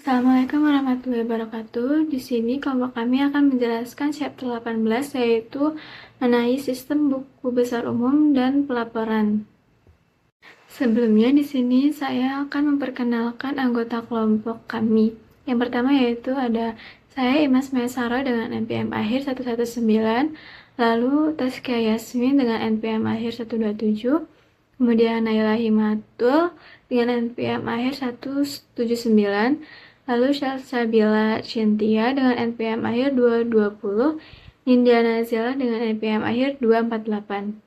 Assalamualaikum warahmatullahi wabarakatuh. Di sini kelompok kami akan menjelaskan chapter 18 yaitu mengenai sistem buku besar umum dan pelaporan. Sebelumnya di sini saya akan memperkenalkan anggota kelompok kami. Yang pertama yaitu ada saya Imas Maesaro dengan NPM akhir 119, lalu Taskia Yasmin dengan NPM akhir 127, kemudian Naila Himatul dengan NPM akhir 179, lalu Salsabila Cynthia dengan NPM akhir 220, Nindya Nazila dengan NPM akhir 248.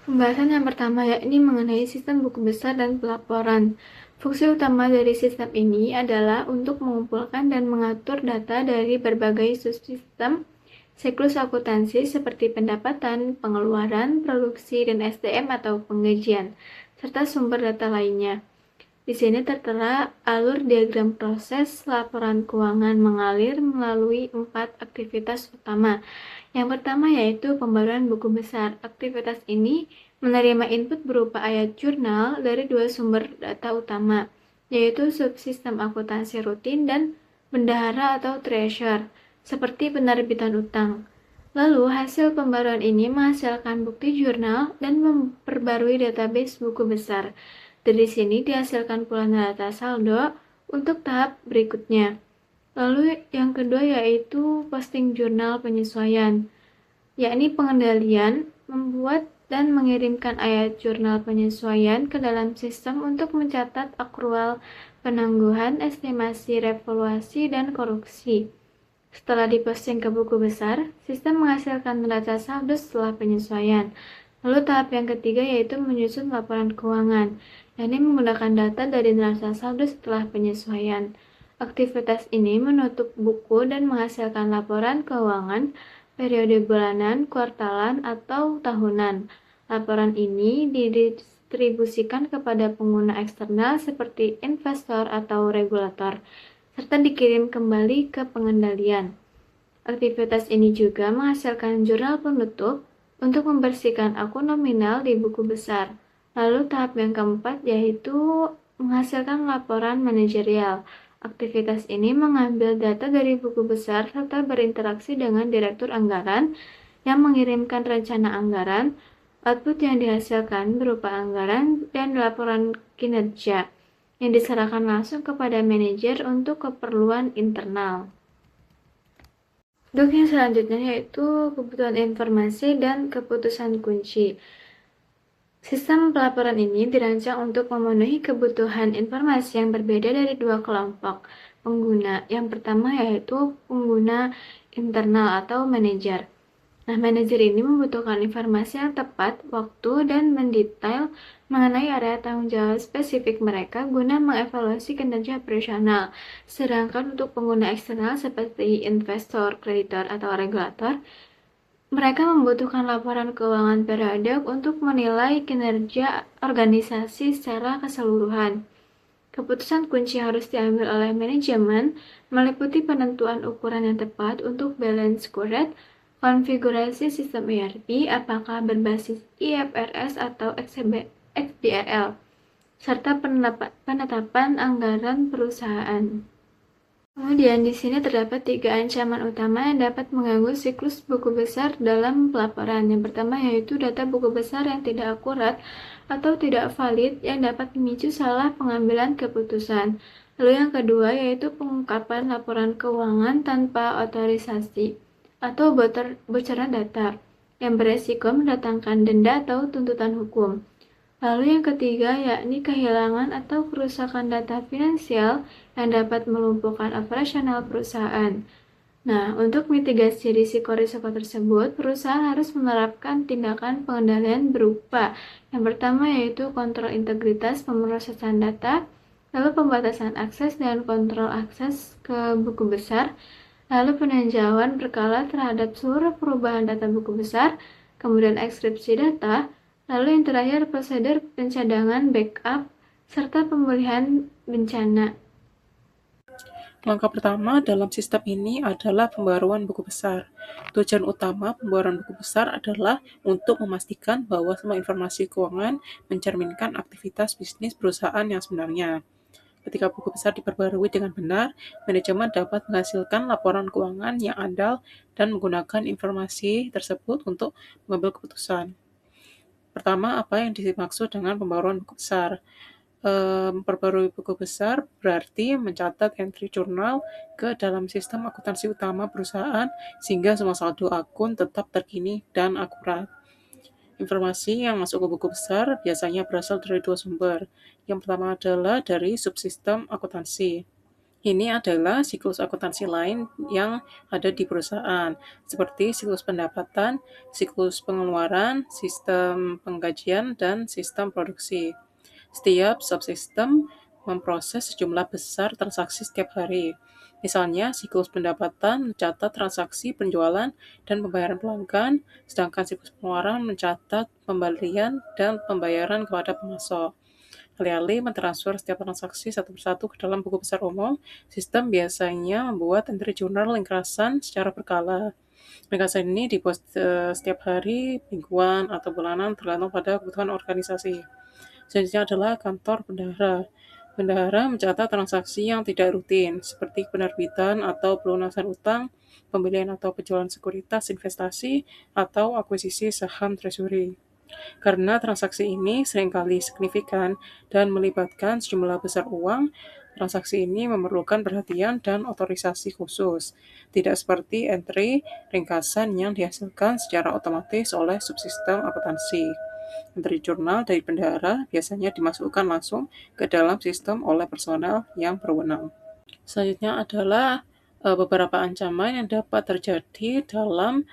Pembahasan yang pertama yakni mengenai sistem buku besar dan pelaporan. Fungsi utama dari sistem ini adalah untuk mengumpulkan dan mengatur data dari berbagai subsistem siklus akuntansi seperti pendapatan, pengeluaran, produksi, dan SDM atau penggajian, serta sumber data lainnya. Di sini tertera alur diagram proses laporan keuangan mengalir melalui 4 aktivitas utama. Yang pertama yaitu pembaruan buku besar. Aktivitas ini menerima input berupa ayat jurnal dari 2 sumber data utama, yaitu subsistem akuntansi rutin dan bendahara atau treasurer, seperti penerbitan utang. Lalu, hasil pembaruan ini menghasilkan bukti jurnal dan memperbarui database buku besar. Dari sini dihasilkan pula data saldo untuk tahap berikutnya. Lalu yang kedua yaitu posting jurnal penyesuaian, yakni pengendalian, membuat dan mengirimkan ayat jurnal penyesuaian ke dalam sistem untuk mencatat akrual penangguhan, estimasi, revaluasi, dan koreksi. Setelah diposting ke buku besar, sistem menghasilkan neraca saldo setelah penyesuaian. Lalu tahap yang ketiga yaitu menyusun laporan keuangan, yakni menggunakan data dari neraca saldo setelah penyesuaian. Aktivitas ini menutup buku dan menghasilkan laporan keuangan periode bulanan, kuartalan, atau tahunan. Laporan ini didistribusikan kepada pengguna eksternal seperti investor atau regulator, serta dikirim kembali ke pengendalian. Aktivitas ini juga menghasilkan jurnal penutup untuk membersihkan akun nominal di buku besar. Lalu tahap yang keempat yaitu menghasilkan laporan manajerial. Aktivitas ini mengambil data dari buku besar serta berinteraksi dengan direktur anggaran yang mengirimkan rencana anggaran. Output yang dihasilkan berupa anggaran dan laporan kinerja yang diserahkan langsung kepada manajer untuk keperluan internal. Untuk yang selanjutnya yaitu kebutuhan informasi dan keputusan kunci. Sistem pelaporan ini dirancang untuk memenuhi kebutuhan informasi yang berbeda dari dua kelompok pengguna. Yang pertama yaitu pengguna internal atau manajer. Nah, manajer ini membutuhkan informasi yang tepat, waktu, dan mendetail mengenai area tanggung jawab spesifik mereka guna mengevaluasi kinerja operasional. Sedangkan untuk pengguna eksternal seperti investor, kreditor, atau regulator, mereka membutuhkan laporan keuangan periodik untuk menilai kinerja organisasi secara keseluruhan. Keputusan kunci harus diambil oleh manajemen, meliputi penentuan ukuran yang tepat untuk balance scorecard, konfigurasi sistem ERP, apakah berbasis IFRS atau XBRL, serta penetapan anggaran perusahaan. Kemudian di sini terdapat 3 ancaman utama yang dapat mengganggu siklus buku besar dalam pelaporan. Yang pertama yaitu data buku besar yang tidak akurat atau tidak valid yang dapat memicu salah pengambilan keputusan. Lalu yang kedua yaitu pengungkapan laporan keuangan tanpa otorisasi atau bocoran data yang beresiko mendatangkan denda atau tuntutan hukum. Lalu yang ketiga yakni kehilangan atau kerusakan data finansial yang dapat melumpuhkan operasional perusahaan. Nah, untuk mitigasi risiko-risiko tersebut, perusahaan harus menerapkan tindakan pengendalian berupa yang pertama yaitu kontrol integritas pemrosesan data, lalu pembatasan akses dan kontrol akses ke buku besar, lalu peninjauan berkala terhadap seluruh perubahan data buku besar, kemudian ekskripsi data, lalu yang terakhir prosedur pencadangan backup, serta pemulihan bencana. Langkah pertama dalam sistem ini adalah pembaruan buku besar. Tujuan utama pembaruan buku besar adalah untuk memastikan bahwa semua informasi keuangan mencerminkan aktivitas bisnis perusahaan yang sebenarnya. Ketika buku besar diperbarui dengan benar, manajemen dapat menghasilkan laporan keuangan yang andal dan menggunakan informasi tersebut untuk mengambil keputusan. Pertama, apa yang dimaksud dengan pembaruan buku besar? Memperbarui buku besar berarti mencatat entry jurnal ke dalam sistem akuntansi utama perusahaan sehingga semua saldo akun tetap terkini dan akurat. Informasi yang masuk ke buku besar biasanya berasal dari dua sumber. Yang pertama adalah dari subsistem akuntansi. Ini adalah siklus akuntansi lain yang ada di perusahaan, seperti siklus pendapatan, siklus pengeluaran, sistem penggajian, dan sistem produksi. Setiap subsistem memproses sejumlah besar transaksi setiap hari. Misalnya, siklus pendapatan mencatat transaksi penjualan dan pembayaran pelanggan, sedangkan siklus pengeluaran mencatat pembelian dan pembayaran kepada pemasok. Alih-alih mentransfer setiap transaksi satu persatu ke dalam buku besar umum, sistem biasanya membuat entry jurnal ringkasan secara berkala. Ringkasan ini dibuat setiap hari, mingguan, atau bulanan tergantung pada kebutuhan organisasi. Selanjutnya adalah kantor bendahara. Bendahara mencatat transaksi yang tidak rutin, seperti penerbitan atau pelunasan utang, pembelian atau penjualan sekuritas investasi, atau akuisisi saham treasury. Karena transaksi ini seringkali signifikan dan melibatkan sejumlah besar uang, transaksi ini memerlukan perhatian dan otorisasi khusus, tidak seperti entry ringkasan yang dihasilkan secara otomatis oleh subsistem akuntansi. Entry jurnal dari bendahara biasanya dimasukkan langsung ke dalam sistem oleh personel yang berwenang. Selanjutnya adalah beberapa ancaman yang dapat terjadi dalam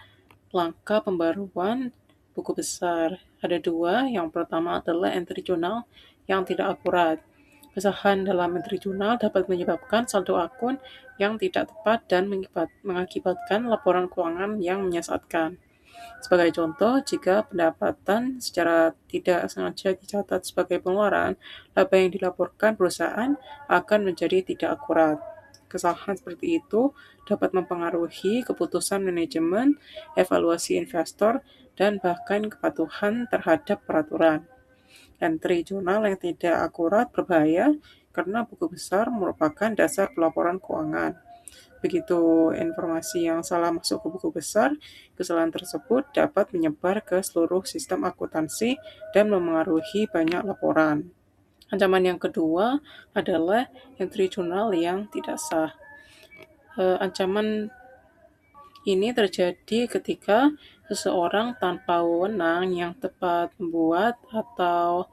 langkah pembaruan buku besar. Ada dua. Yang pertama adalah entry jurnal yang tidak akurat. Kesalahan dalam entry jurnal dapat menyebabkan saldo akun yang tidak tepat dan mengakibatkan laporan keuangan yang menyesatkan. Sebagai contoh, jika pendapatan secara tidak sengaja dicatat sebagai pengeluaran, laba yang dilaporkan perusahaan akan menjadi tidak akurat. Kesalahan seperti itu dapat mempengaruhi keputusan manajemen, evaluasi investor, dan bahkan kepatuhan terhadap peraturan. Entry jurnal yang tidak akurat berbahaya karena buku besar merupakan dasar pelaporan keuangan. Begitu informasi yang salah masuk ke buku besar, kesalahan tersebut dapat menyebar ke seluruh sistem akuntansi dan memengaruhi banyak laporan. Ancaman yang kedua adalah entry jurnal yang tidak sah. Ancaman ini terjadi ketika seseorang tanpa wewenang yang tepat membuat atau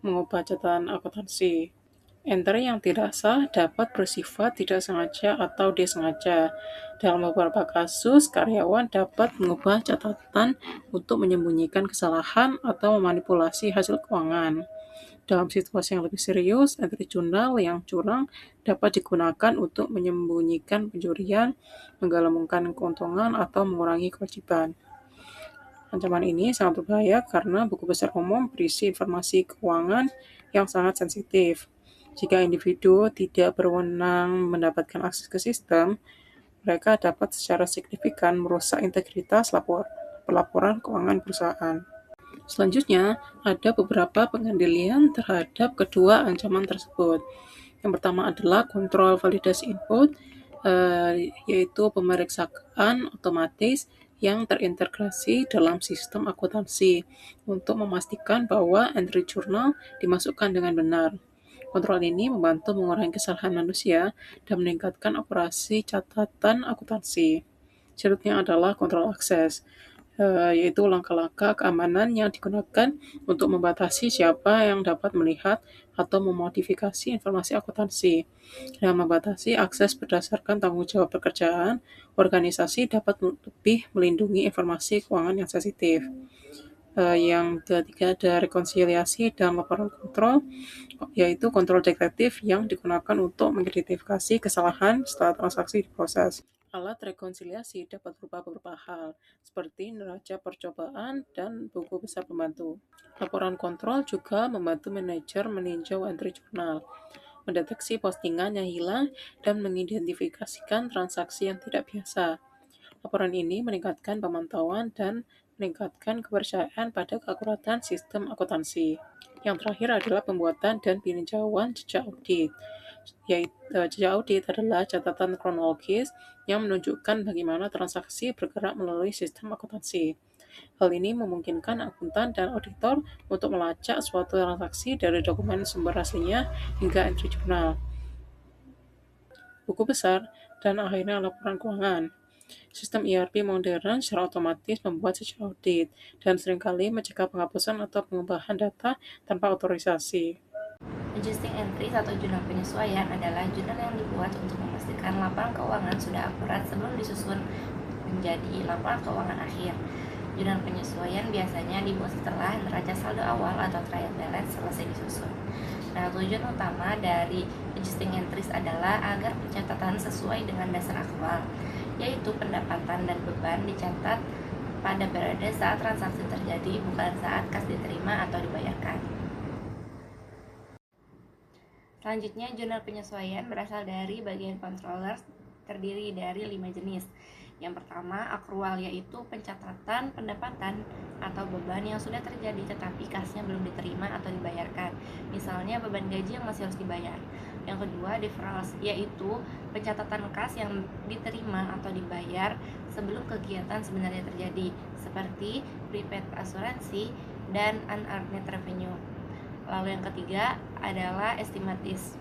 mengubah catatan akuntansi. Entry yang tidak sah dapat bersifat tidak sengaja atau disengaja. Dalam beberapa kasus, karyawan dapat mengubah catatan untuk menyembunyikan kesalahan atau memanipulasi hasil keuangan. Dalam situasi yang lebih serius, entry jurnal yang curang dapat digunakan untuk menyembunyikan pencurian, menggelembungkan keuntungan, atau mengurangi kewajiban. Ancaman ini sangat berbahaya karena buku besar umum berisi informasi keuangan yang sangat sensitif. Jika individu tidak berwenang mendapatkan akses ke sistem, mereka dapat secara signifikan merusak integritas pelaporan keuangan perusahaan. Selanjutnya, ada beberapa pengendalian terhadap kedua ancaman tersebut. Yang pertama adalah kontrol validasi input, yaitu pemeriksaan otomatis yang terintegrasi dalam sistem akuntansi untuk memastikan bahwa entry jurnal dimasukkan dengan benar. Kontrol ini membantu mengurangi kesalahan manusia dan meningkatkan operasi catatan akuntansi. Syaratnya adalah kontrol akses, yaitu langkah-langkah keamanan yang digunakan untuk membatasi siapa yang dapat melihat atau memodifikasi informasi akuntansi. Dengan membatasi akses berdasarkan tanggung jawab pekerjaan, organisasi dapat lebih melindungi informasi keuangan yang sensitif. Yang ketiga ada rekonsiliasi dan laporan kontrol, yaitu kontrol detektif yang digunakan untuk mengidentifikasi kesalahan setelah transaksi diproses. Alat rekonsiliasi dapat berupa beberapa hal, seperti neraca percobaan dan buku besar pembantu. Laporan kontrol juga membantu manajer meninjau entry jurnal, mendeteksi postingan yang hilang, dan mengidentifikasikan transaksi yang tidak biasa. Laporan ini meningkatkan pemantauan dan meningkatkan kepercayaan pada keakuratan sistem akuntansi. Yang terakhir adalah pembuatan dan peninjauan jejak audit. Yaitu jejak audit adalah catatan kronologis yang menunjukkan bagaimana transaksi bergerak melalui sistem akuntansi. Hal ini memungkinkan akuntan dan auditor untuk melacak suatu transaksi dari dokumen sumber aslinya hingga entry jurnal, buku besar, dan akhirnya laporan keuangan. Sistem ERP modern secara otomatis membuat jejak audit dan seringkali mencegah penghapusan atau pengubahan data tanpa otorisasi. Adjusting entries atau jurnal penyesuaian adalah jurnal yang dibuat untuk memastikan laporan keuangan sudah akurat sebelum disusun menjadi laporan keuangan akhir. Jurnal penyesuaian biasanya dibuat setelah neraca saldo awal atau trial balance selesai disusun. Nah, tujuan utama dari adjusting entries adalah agar pencatatan sesuai dengan dasar aktual, yaitu pendapatan dan beban dicatat pada periode saat transaksi terjadi, bukan saat kas diterima atau dibayarkan. Selanjutnya, jurnal penyesuaian berasal dari bagian controller terdiri dari 5 jenis. Yang pertama, akrual, yaitu pencatatan pendapatan atau beban yang sudah terjadi tetapi kasnya belum diterima atau dibayarkan. Misalnya beban gaji yang masih harus dibayar. Yang kedua, deferrals, yaitu pencatatan kas yang diterima atau dibayar sebelum kegiatan sebenarnya terjadi, seperti prepaid asuransi dan unearned revenue. Lalu yang ketiga adalah estimatis,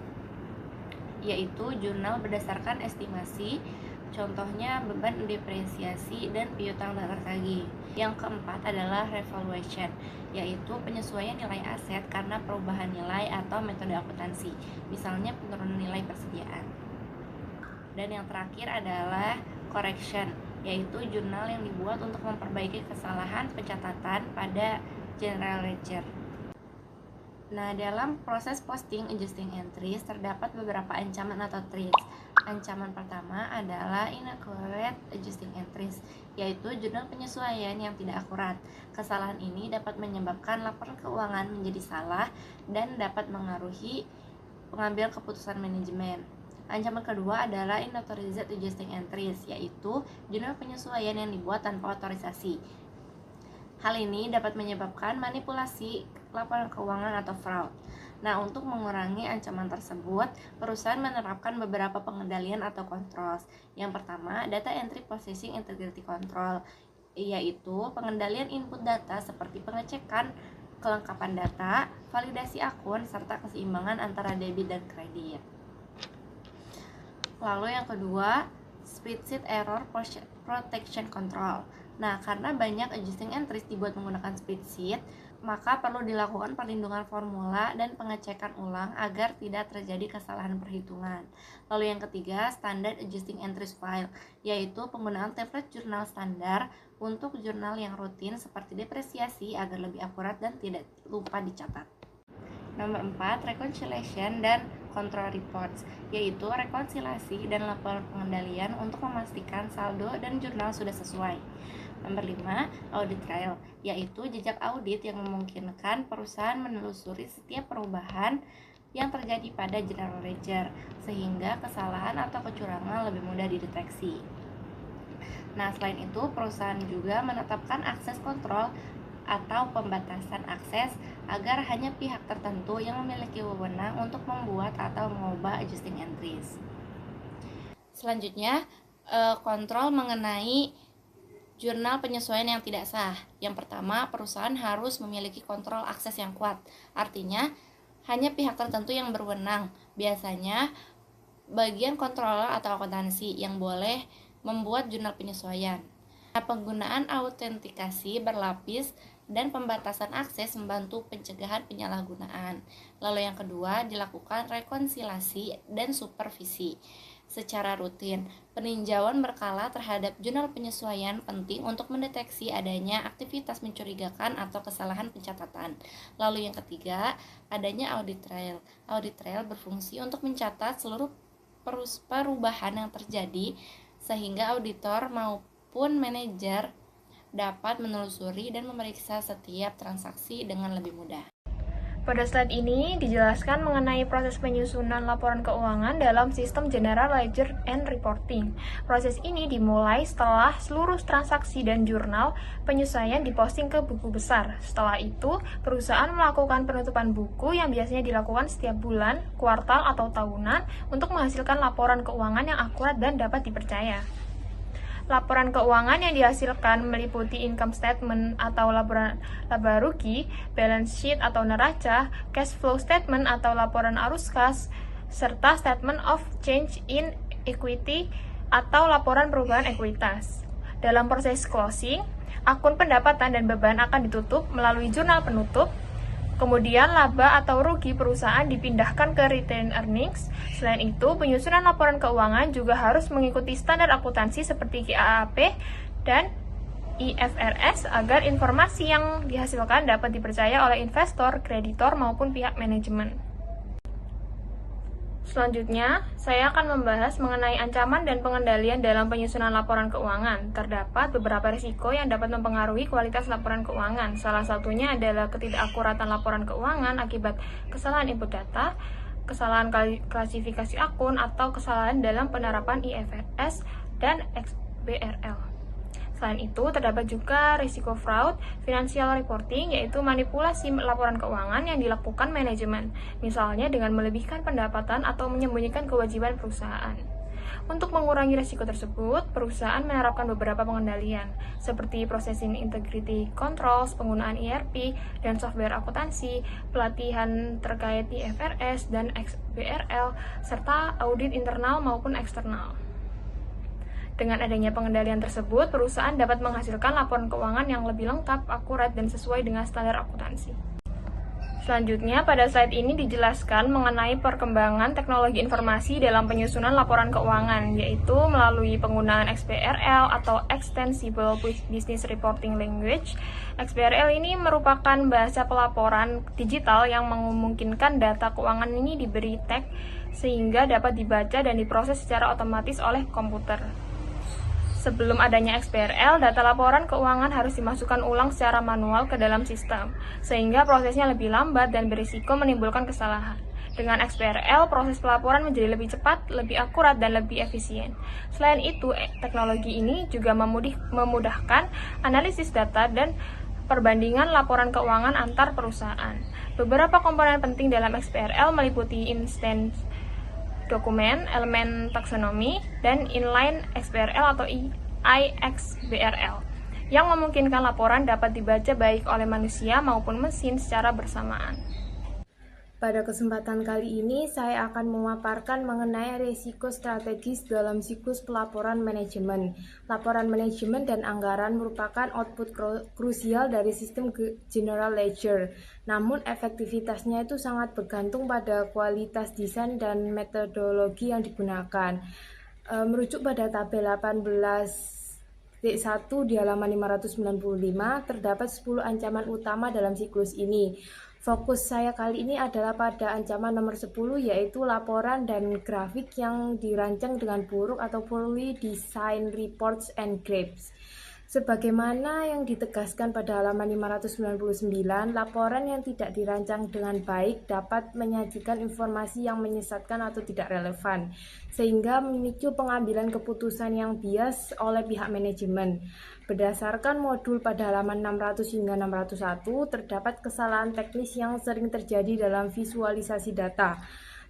yaitu jurnal berdasarkan estimasi, contohnya beban depresiasi dan piutang dan tagih. Yang keempat adalah revaluation, yaitu penyesuaian nilai aset karena perubahan nilai atau metode akuntansi, misalnya penurunan nilai persediaan. Dan yang terakhir adalah correction, yaitu jurnal yang dibuat untuk memperbaiki kesalahan pencatatan pada general ledger. Nah, dalam proses posting adjusting entries terdapat beberapa ancaman atau threats. Ancaman pertama adalah inaccurate adjusting entries, yaitu jurnal penyesuaian yang tidak akurat. Kesalahan ini dapat menyebabkan laporan keuangan menjadi salah dan dapat mengaruhi pengambil keputusan manajemen. Ancaman kedua adalah unauthorized adjusting entries, yaitu jurnal penyesuaian yang dibuat tanpa otorisasi. Hal ini dapat menyebabkan manipulasi laporan keuangan atau fraud. Nah, untuk mengurangi ancaman tersebut, perusahaan menerapkan beberapa pengendalian atau controls. Yang pertama, data entry processing integrity control, yaitu pengendalian input data seperti pengecekan kelengkapan data, validasi akun, serta keseimbangan antara debit dan kredit. Lalu yang kedua, spreadsheet error protection control. Nah, karena banyak adjusting entries dibuat menggunakan spreadsheet, maka perlu dilakukan perlindungan formula dan pengecekan ulang agar tidak terjadi kesalahan perhitungan. Lalu yang ketiga, standard adjusting entries file, yaitu penggunaan template jurnal standar untuk jurnal yang rutin seperti depresiasi agar lebih akurat dan tidak lupa dicatat. Nomor 4, reconciliation dan control reports, yaitu rekonsiliasi dan laporan pengendalian untuk memastikan saldo dan jurnal sudah sesuai. Nomor 5, audit trail, yaitu jejak audit yang memungkinkan perusahaan menelusuri setiap perubahan yang terjadi pada general ledger, sehingga kesalahan atau kecurangan lebih mudah dideteksi. Nah, selain itu, perusahaan juga menetapkan akses kontrol atau pembatasan akses agar hanya pihak tertentu yang memiliki wewenang untuk membuat atau mengubah adjusting entries. Selanjutnya, kontrol mengenai jurnal penyesuaian yang tidak sah. Yang pertama, perusahaan harus memiliki kontrol akses yang kuat. Artinya, hanya pihak tertentu yang berwenang, biasanya bagian kontroler atau akuntansi yang boleh membuat jurnal penyesuaian. Nah, penggunaan autentikasi berlapis dan pembatasan akses membantu pencegahan penyalahgunaan. Lalu yang kedua, dilakukan rekonsiliasi dan supervisi secara rutin. Peninjauan berkala terhadap jurnal penyesuaian penting untuk mendeteksi adanya aktivitas mencurigakan atau kesalahan pencatatan. Lalu yang ketiga, adanya audit trail. Audit trail berfungsi untuk mencatat seluruh perubahan yang terjadi sehingga auditor maupun manajer dapat menelusuri dan memeriksa setiap transaksi dengan lebih mudah. Pada slide ini dijelaskan mengenai proses penyusunan laporan keuangan dalam sistem General Ledger and Reporting. Proses ini dimulai setelah seluruh transaksi dan jurnal penyesuaian diposting ke buku besar. Setelah itu, perusahaan melakukan penutupan buku yang biasanya dilakukan setiap bulan, kuartal, atau tahunan untuk menghasilkan laporan keuangan yang akurat dan dapat dipercaya. Laporan keuangan yang dihasilkan meliputi income statement atau laba rugi, balance sheet atau neraca, cash flow statement atau laporan arus kas, serta statement of change in equity atau laporan perubahan ekuitas. Dalam proses closing, akun pendapatan dan beban akan ditutup melalui jurnal penutup. Kemudian laba atau rugi perusahaan dipindahkan ke retained earnings. Selain itu, penyusunan laporan keuangan juga harus mengikuti standar akuntansi seperti GAAP dan IFRS agar informasi yang dihasilkan dapat dipercaya oleh investor, kreditor, maupun pihak manajemen. Selanjutnya, saya akan membahas mengenai ancaman dan pengendalian dalam penyusunan laporan keuangan. Terdapat beberapa risiko yang dapat mempengaruhi kualitas laporan keuangan. Salah satunya adalah ketidakakuratan laporan keuangan akibat kesalahan input data, kesalahan klasifikasi akun, atau kesalahan dalam penerapan IFRS dan XBRL. Selain itu, terdapat juga risiko fraud financial reporting, yaitu manipulasi laporan keuangan yang dilakukan manajemen, misalnya dengan melebihkan pendapatan atau menyembunyikan kewajiban perusahaan. Untuk mengurangi risiko tersebut, perusahaan menerapkan beberapa pengendalian, seperti processing integrity controls, penggunaan ERP dan software akuntansi, pelatihan terkait IFRS dan XBRL, serta audit internal maupun eksternal. Dengan adanya pengendalian tersebut, perusahaan dapat menghasilkan laporan keuangan yang lebih lengkap, akurat, dan sesuai dengan standar akuntansi. Selanjutnya, pada slide ini dijelaskan mengenai perkembangan teknologi informasi dalam penyusunan laporan keuangan, yaitu melalui penggunaan XBRL atau Extensible Business Reporting Language. XBRL ini merupakan bahasa pelaporan digital yang memungkinkan data keuangan ini diberi tag sehingga dapat dibaca dan diproses secara otomatis oleh komputer. Sebelum adanya XBRL, data laporan keuangan harus dimasukkan ulang secara manual ke dalam sistem, sehingga prosesnya lebih lambat dan berisiko menimbulkan kesalahan. Dengan XBRL, proses pelaporan menjadi lebih cepat, lebih akurat, dan lebih efisien. Selain itu, teknologi ini juga memudahkan analisis data dan perbandingan laporan keuangan antar perusahaan. Beberapa komponen penting dalam XBRL meliputi instance dokumen, elemen taksonomi, dan inline XBRL atau IXBRL yang memungkinkan laporan dapat dibaca baik oleh manusia maupun mesin secara bersamaan. Pada kesempatan kali ini, saya akan memaparkan mengenai risiko strategis dalam siklus pelaporan manajemen. Laporan manajemen dan anggaran merupakan output krusial dari sistem General Ledger. Namun, efektivitasnya itu sangat bergantung pada kualitas desain dan metodologi yang digunakan. Merujuk pada tabel 18.1 di halaman 595, terdapat 10 ancaman utama dalam siklus ini. Fokus saya kali ini adalah pada ancaman nomor 10, yaitu laporan dan grafik yang dirancang dengan buruk atau poorly designed reports and graphs. Sebagaimana yang ditegaskan pada halaman 599, laporan yang tidak dirancang dengan baik dapat menyajikan informasi yang menyesatkan atau tidak relevan, sehingga memicu pengambilan keputusan yang bias oleh pihak manajemen. Berdasarkan modul pada halaman 600 hingga 601, terdapat kesalahan teknis yang sering terjadi dalam visualisasi data.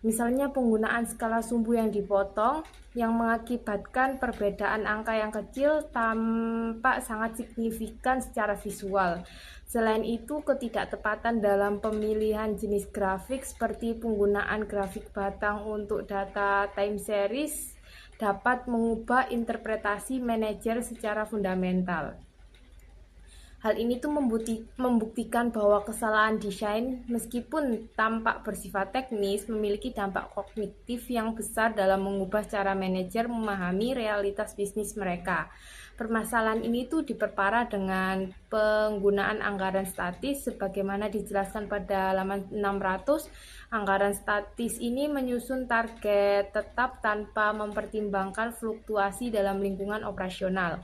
Misalnya penggunaan skala sumbu yang dipotong yang mengakibatkan perbedaan angka yang kecil tampak sangat signifikan secara visual. Selain itu, ketidaktepatan dalam pemilihan jenis grafik seperti penggunaan grafik batang untuk data time series dapat mengubah interpretasi manajer secara fundamental. Hal ini tuh membuktikan bahwa kesalahan desain meskipun tampak bersifat teknis memiliki dampak kognitif yang besar dalam mengubah cara manajer memahami realitas bisnis mereka. Permasalahan ini tuh diperparah dengan penggunaan anggaran statis sebagaimana dijelaskan pada halaman 600. Anggaran statis ini menyusun target tetap tanpa mempertimbangkan fluktuasi dalam lingkungan operasional.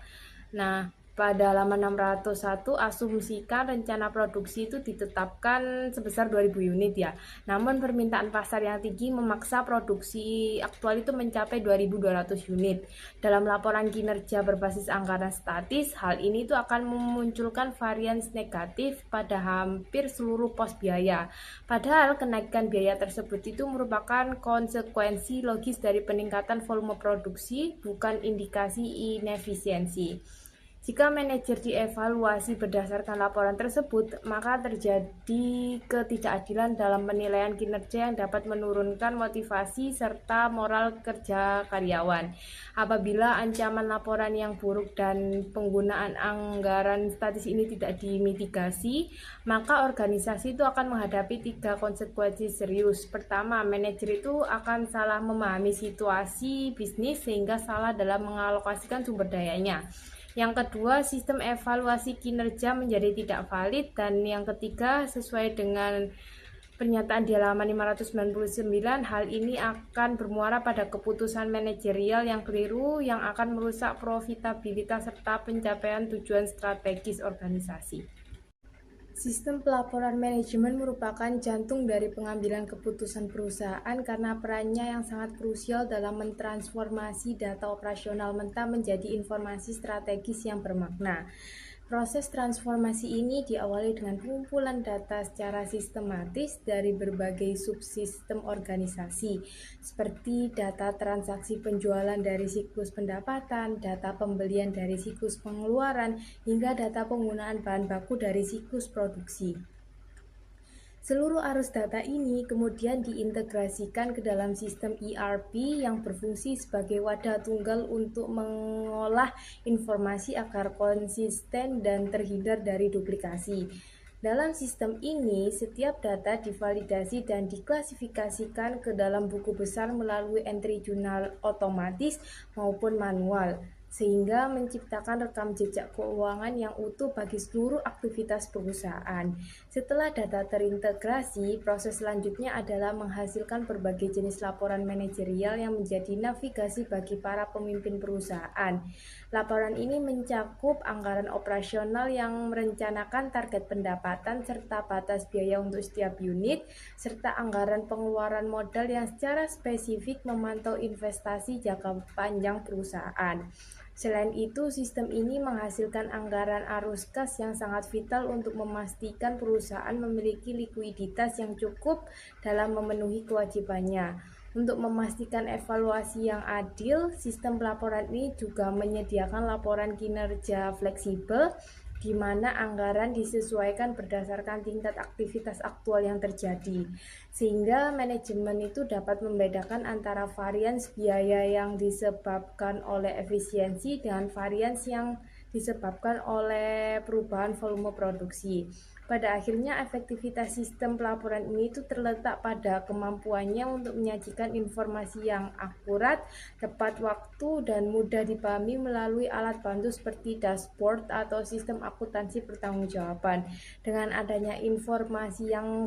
Nah, pada halaman 601 asumsikan rencana produksi itu ditetapkan sebesar 2000 unit ya. Namun permintaan pasar yang tinggi memaksa produksi aktual itu mencapai 2200 unit. Dalam laporan kinerja berbasis anggaran statis, hal ini itu akan memunculkan varians negatif pada hampir seluruh pos biaya. Padahal kenaikan biaya tersebut itu merupakan konsekuensi logis dari peningkatan volume produksi, bukan indikasi inefisiensi. Jika manajer dievaluasi berdasarkan laporan tersebut, maka terjadi ketidakadilan dalam penilaian kinerja yang dapat menurunkan motivasi serta moral kerja karyawan. Apabila ancaman laporan yang buruk dan penggunaan anggaran statis ini tidak dimitigasi, maka organisasi itu akan menghadapi 3 konsekuensi serius. Pertama, manajer itu akan salah memahami situasi bisnis sehingga salah dalam mengalokasikan sumber dayanya. Yang kedua, sistem evaluasi kinerja menjadi tidak valid. Dan yang ketiga, sesuai dengan pernyataan di halaman 599, hal ini akan bermuara pada keputusan manajerial yang keliru yang akan merusak profitabilitas serta pencapaian tujuan strategis organisasi. Sistem pelaporan manajemen merupakan jantung dari pengambilan keputusan perusahaan karena perannya yang sangat krusial dalam mentransformasi data operasional mentah menjadi informasi strategis yang bermakna. Proses transformasi ini diawali dengan pengumpulan data secara sistematis dari berbagai subsistem organisasi, seperti data transaksi penjualan dari siklus pendapatan, data pembelian dari siklus pengeluaran, hingga data penggunaan bahan baku dari siklus produksi. Seluruh arus data ini kemudian diintegrasikan ke dalam sistem ERP yang berfungsi sebagai wadah tunggal untuk mengolah informasi agar konsisten dan terhindar dari duplikasi. Dalam sistem ini, setiap data divalidasi dan diklasifikasikan ke dalam buku besar melalui entry jurnal otomatis maupun manual, sehingga menciptakan rekam jejak keuangan yang utuh bagi seluruh aktivitas perusahaan. Setelah data terintegrasi, proses selanjutnya adalah menghasilkan berbagai jenis laporan manajerial yang menjadi navigasi bagi para pemimpin perusahaan. Laporan ini mencakup anggaran operasional yang merencanakan target pendapatan serta batas biaya untuk setiap unit, serta anggaran pengeluaran modal yang secara spesifik memantau investasi jangka panjang perusahaan. Selain itu, sistem ini menghasilkan anggaran arus kas yang sangat vital untuk memastikan perusahaan memiliki likuiditas yang cukup dalam memenuhi kewajibannya. Untuk memastikan evaluasi yang adil, sistem pelaporan ini juga menyediakan laporan kinerja fleksibel, di mana anggaran disesuaikan berdasarkan tingkat aktivitas aktual yang terjadi, sehingga manajemen itu dapat membedakan antara varians biaya yang disebabkan oleh efisiensi dengan varians yang disebabkan oleh perubahan volume produksi. Pada akhirnya, efektivitas sistem pelaporan ini itu terletak pada kemampuannya untuk menyajikan informasi yang akurat, tepat waktu, dan mudah dipahami melalui alat bantu seperti dashboard atau sistem akuntansi pertanggungjawaban. Dengan adanya informasi yang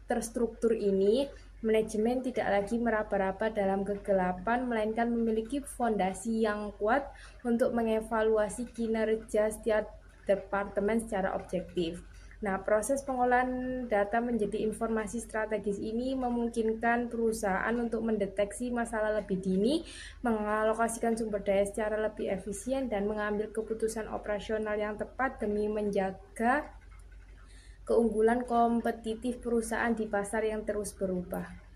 terstruktur ini, manajemen tidak lagi meraba-raba dalam kegelapan, melainkan memiliki fondasi yang kuat untuk mengevaluasi kinerja setiap departemen secara objektif. Nah, proses pengolahan data menjadi informasi strategis ini memungkinkan perusahaan untuk mendeteksi masalah lebih dini, mengalokasikan sumber daya secara lebih efisien, dan mengambil keputusan operasional yang tepat demi menjaga keunggulan kompetitif perusahaan di pasar yang terus berubah.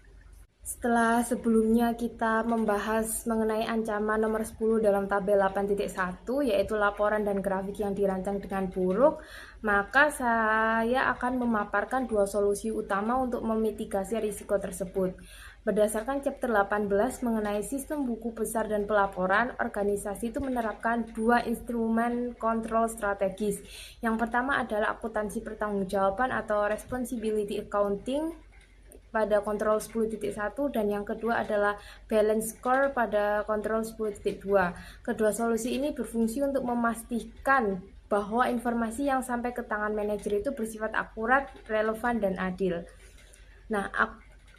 Setelah sebelumnya kita membahas mengenai ancaman nomor 10 dalam tabel 8.1, yaitu laporan dan grafik yang dirancang dengan buruk, maka saya akan memaparkan 2 solusi utama untuk memitigasi risiko tersebut. Berdasarkan chapter 18 mengenai sistem buku besar dan pelaporan, organisasi itu menerapkan 2 instrumen kontrol strategis. Yang pertama adalah akuntansi pertanggungjawaban atau responsibility accounting pada kontrol 10.1, dan yang kedua adalah balance score pada kontrol 10.2. Kedua solusi ini berfungsi untuk memastikan bahwa informasi yang sampai ke tangan manajer itu bersifat akurat, relevan, dan adil. Nah,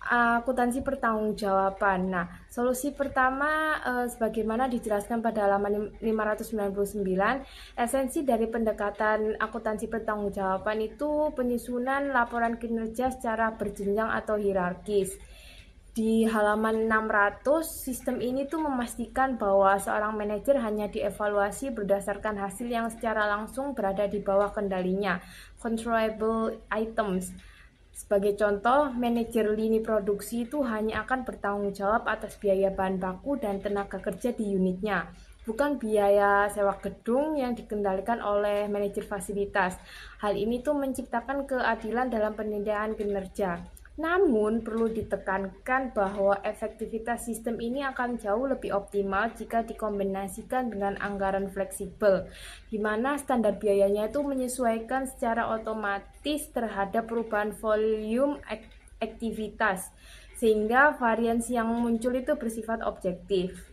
akuntansi pertanggungjawaban. Nah, solusi pertama sebagaimana dijelaskan pada halaman 599, esensi dari pendekatan akuntansi pertanggungjawaban itu penyusunan laporan kinerja secara berjenjang atau hierarkis. Di halaman 600, sistem ini tuh memastikan bahwa seorang manajer hanya dievaluasi berdasarkan hasil yang secara langsung berada di bawah kendalinya, controllable items. Sebagai contoh, manajer lini produksi itu hanya akan bertanggung jawab atas biaya bahan baku dan tenaga kerja di unitnya, bukan biaya sewa gedung yang dikendalikan oleh manajer fasilitas. Hal ini tuh menciptakan keadilan dalam penilaian kinerja. Namun, perlu ditekankan bahwa efektivitas sistem ini akan jauh lebih optimal jika dikombinasikan dengan anggaran fleksibel, di mana standar biayanya itu menyesuaikan secara otomatis terhadap perubahan volume aktivitas, sehingga variasi yang muncul itu bersifat objektif.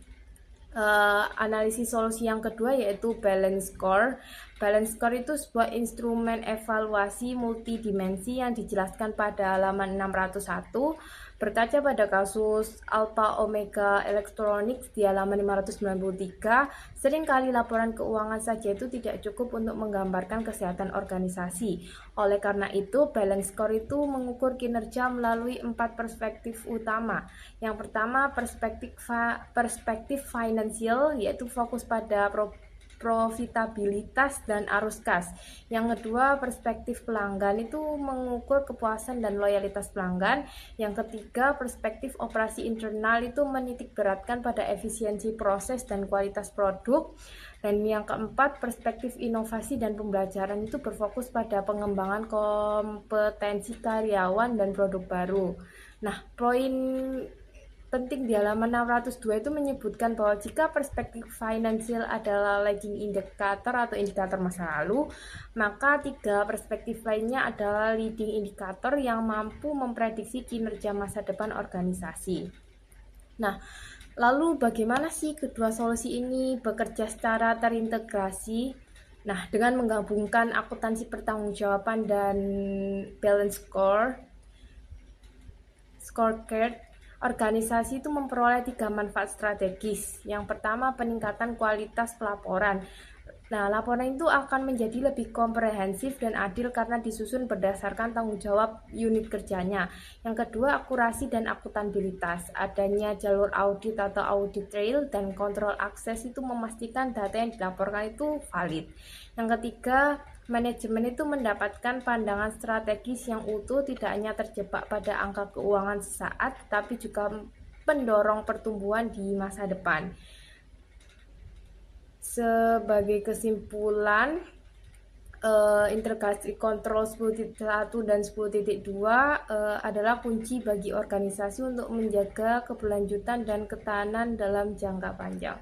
Analisis solusi yang kedua yaitu balance score. Balance score itu sebuah instrumen evaluasi multidimensi yang dijelaskan pada halaman 601. Berkaca pada kasus Alpha Omega Electronics di halaman 593, seringkali laporan keuangan saja itu tidak cukup untuk menggambarkan kesehatan organisasi. Oleh karena itu, balance score itu mengukur kinerja melalui 4 perspektif utama. Yang pertama, perspektif finansial, yaitu fokus pada profitabilitas dan arus kas. Yang kedua, perspektif pelanggan itu mengukur kepuasan dan loyalitas pelanggan. Yang ketiga, perspektif operasi internal itu menitik beratkan pada efisiensi proses dan kualitas produk. Dan yang keempat, perspektif inovasi dan pembelajaran itu berfokus pada pengembangan kompetensi karyawan dan produk baru. Nah, poin penting di halaman 602 itu menyebutkan bahwa jika perspektif finansial adalah lagging indikator atau indikator masa lalu, maka 3 perspektif lainnya adalah leading indikator yang mampu memprediksi kinerja masa depan organisasi. Nah, lalu bagaimana sih kedua solusi ini bekerja secara terintegrasi? Nah, dengan menggabungkan akuntansi pertanggungjawaban dan balance scorecard, organisasi itu memperoleh 3 manfaat strategis. Yang pertama, peningkatan kualitas pelaporan. Nah, laporan itu akan menjadi lebih komprehensif dan adil karena disusun berdasarkan tanggung jawab unit kerjanya. Yang kedua, akurasi dan akuntabilitas. Adanya jalur audit atau audit trail dan kontrol akses itu memastikan data yang dilaporkan itu valid. Yang ketiga, manajemen itu mendapatkan pandangan strategis yang utuh, tidak hanya terjebak pada angka keuangan sesaat, tetapi juga pendorong pertumbuhan di masa depan. Sebagai kesimpulan, integrasi kontrol 10.1 dan 10.2 adalah kunci bagi organisasi untuk menjaga keberlanjutan dan ketahanan dalam jangka panjang.